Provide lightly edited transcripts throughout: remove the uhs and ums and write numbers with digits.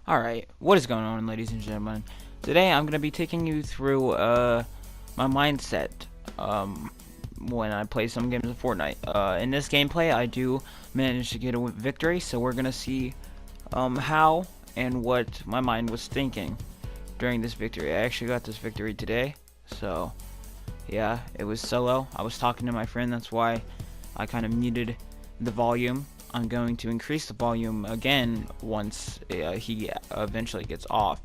Alright, what is going on, ladies and gentlemen? Today I'm going to be taking you through my mindset when I play some games of Fortnite. In this gameplay, I do manage to get a victory, so we're going to see how and what my mind was thinking during this victory. I actually got this victory today, so yeah, it was solo. I was talking to my friend, that's why I kind of muted the volume. I'm going to increase the volume again once he eventually gets off.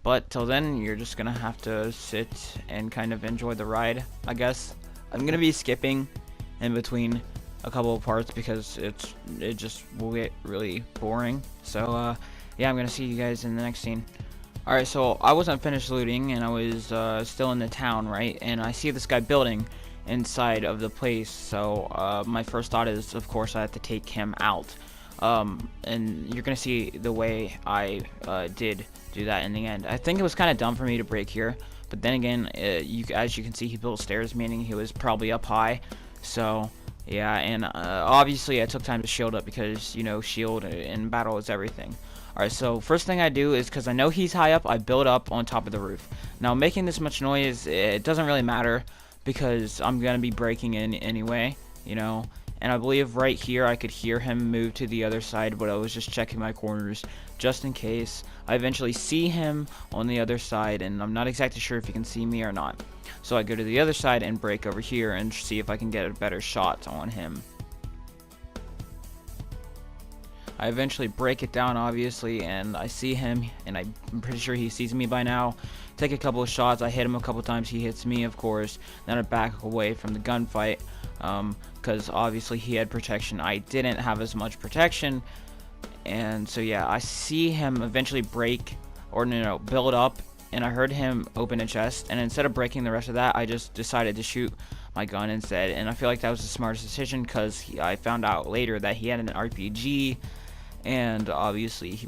But till then, you're just gonna have to sit and kind of enjoy the ride, I guess. I'm gonna be skipping in between a couple of parts because it just will get really boring. So yeah, I'm gonna see you guys in the next scene. Alright, so I wasn't finished looting and I was still in the town, right? And I see this guy building inside of the place, so my first thought is, of course, I have to take him out. And you're gonna see the way I did do that in the end. I think it was kind of dumb for me to break here, but then again, as you can see, he built stairs, meaning he was probably up high. So yeah, and obviously I took time to shield up because, you know, shield in battle is everything. Alright, so first thing I do is, because I know he's high up, I build up on top of the roof. Now, making this much noise, it doesn't really matter because I'm going to be breaking in anyway, you know. And I believe right here I could hear him move to the other side, but I was just checking my corners just in case. I eventually see him on the other side, and I'm not exactly sure if he can see me or not. So I go to the other side and break over here and see if I can get a better shot on him. I eventually break it down, obviously, and I see him, and I'm pretty sure he sees me by now. Take a couple of shots, I hit him a couple times, he hits me, of course. Then I back away from the gunfight, because obviously he had protection. I didn't have as much protection, and so yeah, I see him eventually break, or no, build up, and I heard him open a chest, and instead of breaking the rest of that, I just decided to shoot my gun instead, and I feel like that was the smartest decision, because I found out later that he had an RPG, and obviously he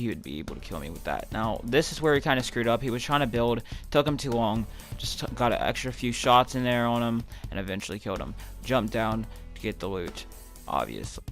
would be able to kill me with that. Now this is where he kind of screwed up. He was trying to build, took him too long, just got an extra few shots in there on him, and eventually killed him. Jumped down to get the loot, obviously.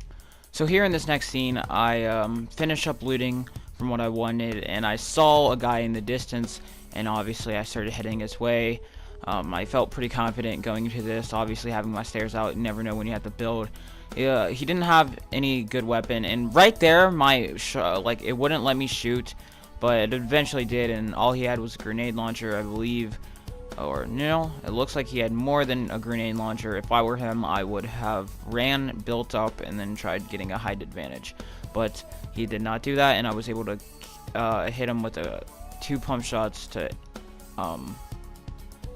So here in this next scene, I finish up looting from what I wanted, and I saw a guy in the distance, and obviously I started heading his way. I felt pretty confident going into this, obviously having my stairs out. You never know when you have to build. He didn't have any good weapon, and right there, my like, it wouldn't let me shoot, but it eventually did, and all he had was a grenade launcher, I believe. Or no, it looks like he had more than a grenade launcher. If I were him, I would have ran, built up, and then tried getting a height advantage. But he did not do that, and I was able to hit him with 2 pump shots to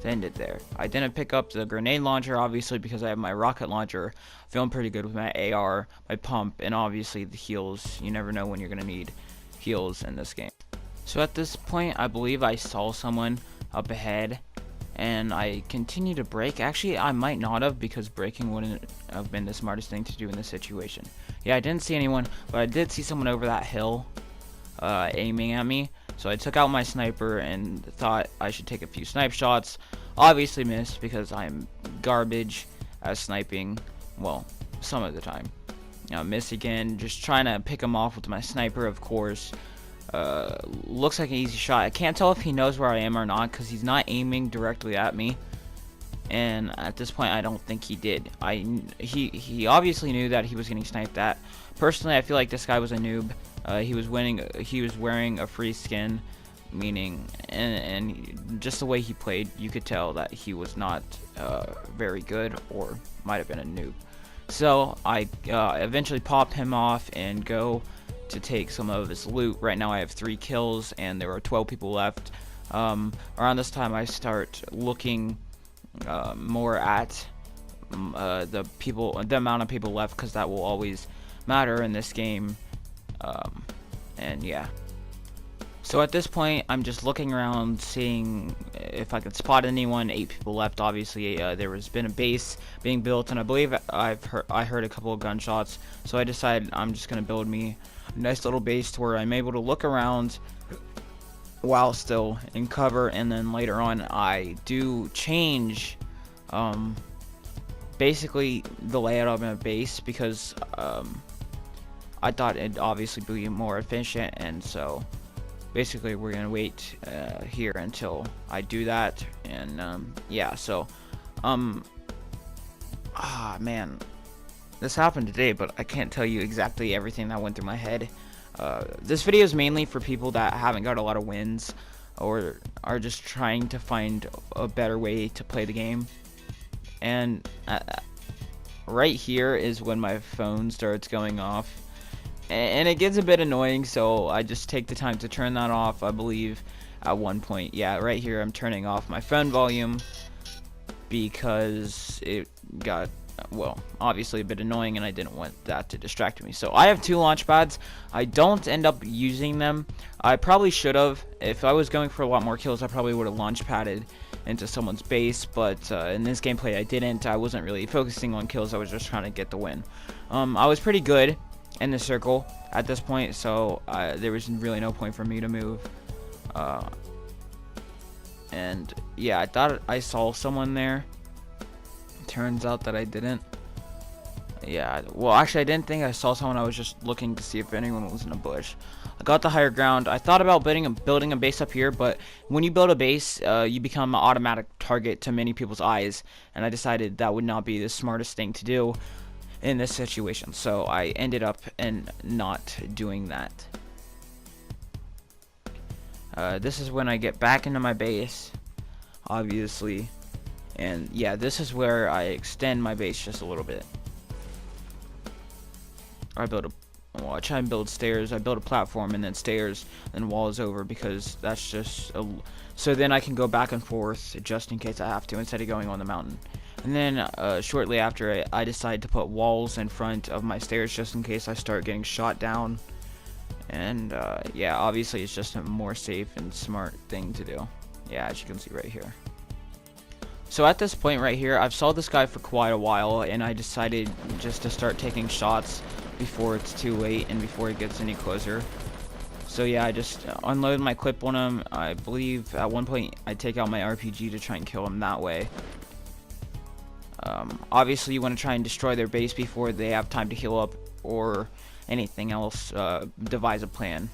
end it there. I didn't pick up the grenade launcher, obviously, because I have my rocket launcher. Feeling pretty good with my AR, my pump, and obviously the heals. You never know when you're gonna need heals in this game. So at this point, I believe I saw someone up ahead, and I continue to break. Actually, I might not have, because breaking wouldn't have been the smartest thing to do in this situation. Yeah, I didn't see anyone, but I did see someone over that hill aiming at me. So I took out my sniper and thought I should take a few snipe shots. Obviously missed because I'm garbage at sniping. Well, some of the time. Miss again, just trying to pick him off with my sniper, of course. Looks like an easy shot. I can't tell if he knows where I am or not, because he's not aiming directly at me. And at this point, I don't think he did. He obviously knew that he was getting sniped at. Personally, I feel like this guy was a noob. He was wearing a free skin, meaning, and just the way he played, you could tell that he was not very good, or might have been a noob. So I eventually pop him off and go to take some of his loot. Right now I have 3 kills, and there are 12 people left. Around this time, I start looking more at the amount of people left, because that will always matter in this game. And yeah, so at this point I'm just looking around, seeing if I could spot anyone. 8 people left, obviously. There has been a base being built, and I believe I heard a couple of gunshots, so I decided I'm just gonna build me a nice little base to where I'm able to look around while still in cover. And then later on I do change basically the layout of my base, because I thought it'd obviously be more efficient, and so basically we're gonna wait here until I do that. And yeah, so man, this happened today, but I can't tell you exactly everything that went through my head. This video is mainly for people that haven't got a lot of wins or are just trying to find a better way to play the game. And right here is when my phone starts going off, and it gets a bit annoying, so I just take the time to turn that off. I believe at one point, yeah, right here I'm turning off my phone volume because it got, well, obviously a bit annoying, and I didn't want that to distract me. So I have 2 launch pads. I don't end up using them. I probably should have. If I was going for a lot more kills, I probably would have launch padded into someone's base, but in this gameplay I didn't. I wasn't really focusing on kills. I was just trying to get the win. I was pretty good in the circle at this point, so there was really no point for me to move. And yeah, I thought I saw someone there. Turns out that I didn't. Yeah, well, actually I didn't think I saw someone. I was just looking to see if anyone was in a bush. I got the higher ground. I thought about building a base up here, but when you build a base, you become an automatic target to many people's eyes, and I decided that would not be the smartest thing to do in this situation, so I ended up not doing that. This is when I get back into my base, obviously, and yeah, this is where I extend my base just a little bit. I try and build stairs. I build a platform and then stairs and walls over, because that's just so then I can go back and forth just in case I have to, instead of going on the mountain. And then shortly after, I decide to put walls in front of my stairs just in case I start getting shot down. And yeah, obviously it's just a more safe and smart thing to do. Yeah, as you can see right here. So at this point right here, I've saw this guy for quite a while, and I decided just to start taking shots before it's too late and before it gets any closer. So yeah, I just unload my clip on him. I believe at one point I take out my RPG to try and kill him that way. Obviously you want to try and destroy their base before they have time to heal up or anything else. Devise a plan.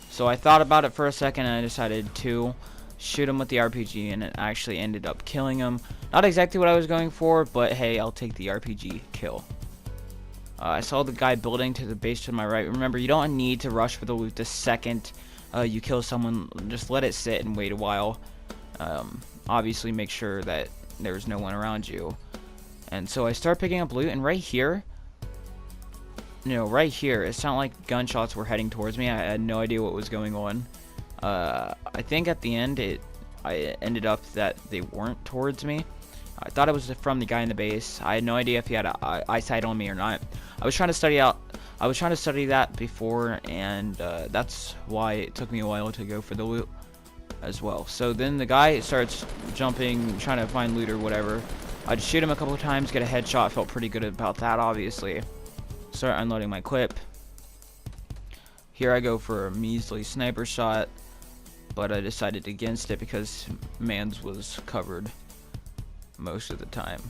So I thought about it for a second, and I decided to shoot him with the RPG, and it actually ended up killing him. Not exactly what I was going for, but hey, I'll take the RPG kill. I saw the guy building to the base to my right. Remember, you don't need to rush for the loot the second you kill someone. Just let it sit and wait a while. Obviously make sure that there's no one around you. And so I start picking up loot, and right here, right here, it sounded like gunshots were heading towards me. I had no idea what was going on. I think at the end I ended up that they weren't towards me. I thought it was from the guy in the base. I had no idea if he had eyesight on me or not. I was trying to study that before, and that's why it took me a while to go for the loot as well. So then the guy starts jumping, trying to find loot or whatever. I just shoot him a couple of times, get a headshot. Felt pretty good about that, obviously. Start unloading my clip. Here I go for a measly sniper shot, but I decided against it because man's was covered most of the time.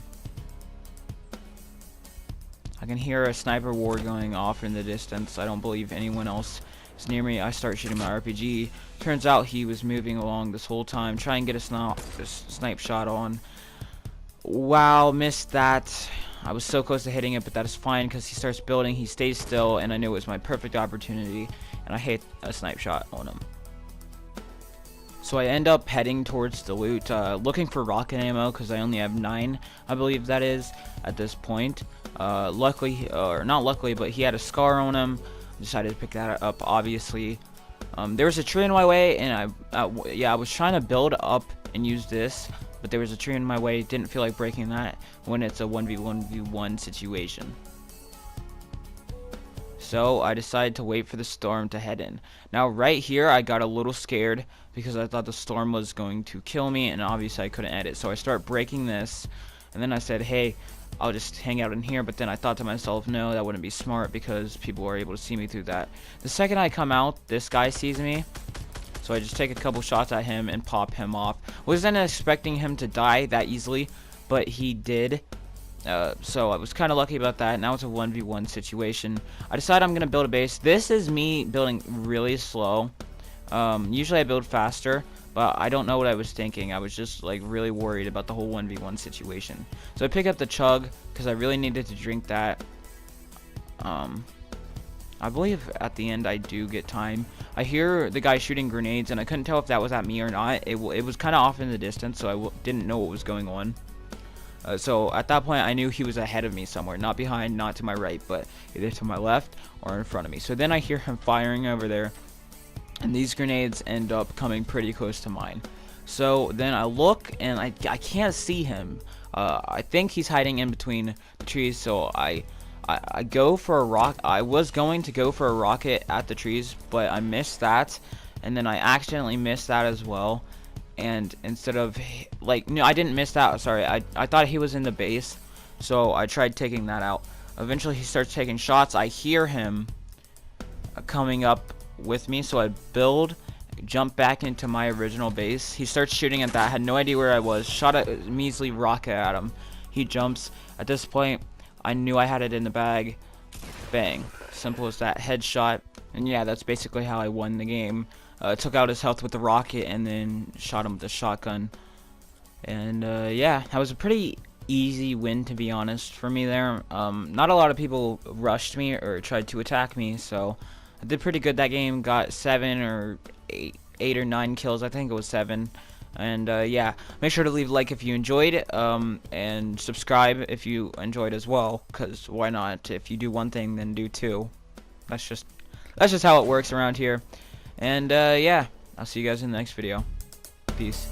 I can hear a sniper war going off in the distance. I don't believe anyone else is near me. I start shooting my RPG. Turns out he was moving along this whole time, trying to get a snipe shot on. Wow, missed that. I was so close to hitting it, but that is fine because he starts building. He stays still, and I knew it was my perfect opportunity, and I hit a snipe shot on him. So I end up heading towards the loot, looking for rocket ammo because I only have 9, I believe that is, at this point. Luckily, or not luckily, but he had a scar on him. I decided to pick that up, obviously. There was a tree in my way, and I was trying to build up and use this, but there was a tree in my way. Didn't feel like breaking that when it's a 1v1v1 situation. So I decided to wait for the storm to head in. Now right here I got a little scared because I thought the storm was going to kill me, and obviously I couldn't edit. So I start breaking this, and then I said, hey, I'll just hang out in here. But then I thought to myself, no, that wouldn't be smart because people are able to see me through that. The second I come out, this guy sees me. So I just take a couple shots at him and pop him off. Wasn't expecting him to die that easily, but he did. So I was kind of lucky about that. Now it's a 1v1 situation. I decided I'm gonna build a base. This is me building really slow. Usually I build faster, but I don't know what I was thinking. I was just like really worried about the whole 1v1 situation. So I pick up the chug because I really needed to drink that. I believe at the end I do get time. I hear the guy shooting grenades, and I couldn't tell if that was at me or not. It was kind of off in the distance, so I didn't know what was going on. So at that point I knew he was ahead of me somewhere, not behind, not to my right, but either to my left or in front of me. So then I hear him firing over there, and these grenades end up coming pretty close to mine. So then I look, and I can't see him. I think he's hiding in between the trees, so I go for a rock. I was going to go for a rocket at the trees, but I missed that, and then I accidentally missed that as well. And instead of, like, no, I didn't miss that, sorry, I thought he was in the base, so I tried taking that out. Eventually he starts taking shots. I hear him coming up with me, so I build, jump back into my original base. He starts shooting at that, had no idea where I was, shot a measly rocket at him. He jumps. At this point I knew I had it in the bag. Bang, simple as that, headshot. And yeah, that's basically how I won the game. Took out his health with the rocket and then shot him with the shotgun. And yeah, that was a pretty easy win, to be honest, for me there. Not a lot of people rushed me or tried to attack me, so I did pretty good that game. Got 7 or 8 or 9 kills. I think it was 7. And yeah, make sure to leave a like if you enjoyed it, and subscribe if you enjoyed as well, because why not? If you do one thing, then do two. That's just how it works around here. And yeah, I'll see you guys in the next video. Peace.